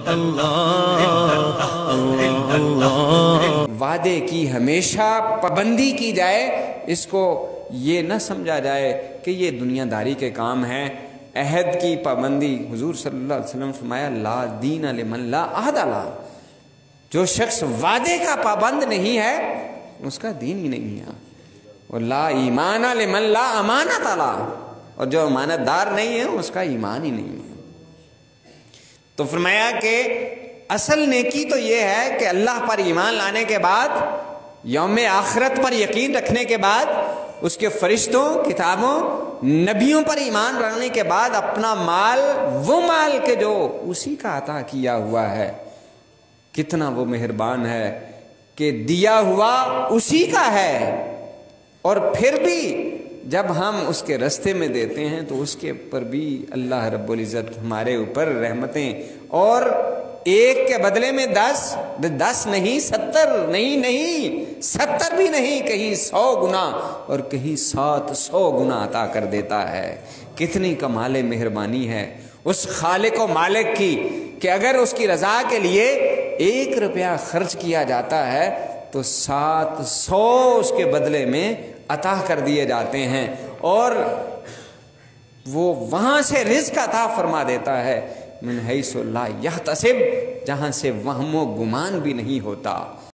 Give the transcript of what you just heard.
اللہ اللہ۔ وعدے کی ہمیشہ پابندی کی جائے، اس کو یہ نہ سمجھا جائے کہ یہ دنیا داری کے کام ہیں۔ عہد کی پابندی، حضور صلی اللہ علیہ وسلم فرمایا لا دین لمن لا عہد له، جو شخص وعدے کا پابند نہیں ہے اس کا دین ہی نہیں ہے۔ اور لا ایمان لمن لا امانت له، اور جو امانت دار نہیں ہے اس کا ایمان ہی نہیں ہے۔ تو فرمایا کہ اصل نیکی تو یہ ہے کہ اللہ پر ایمان لانے کے بعد، یوم آخرت پر یقین رکھنے کے بعد، اس کے فرشتوں، کتابوں، نبیوں پر ایمان رکھنے کے بعد اپنا مال، وہ مال کے جو اسی کا عطا کیا ہوا ہے، کتنا وہ مہربان ہے کہ دیا ہوا اسی کا ہے، اور پھر بھی جب ہم اس کے رستے میں دیتے ہیں تو اس کے اوپر بھی اللہ رب العزت ہمارے اوپر رحمتیں، اور ایک کے بدلے میں 10 نہیں 70 نہیں 70 بھی نہیں، کہیں 100 گنا اور کہیں 700 گنا عطا کر دیتا ہے۔ کتنی کمال مہربانی ہے اس خالق و مالک کی کہ اگر اس کی رضا کے لیے 1 روپیہ خرچ کیا جاتا ہے تو 700 اس کے بدلے میں عطا کر دیے جاتے ہیں، اور وہ وہاں سے رزق عطا فرما دیتا ہے من حیث لا یحتسب، جہاں سے وہم و گمان بھی نہیں ہوتا۔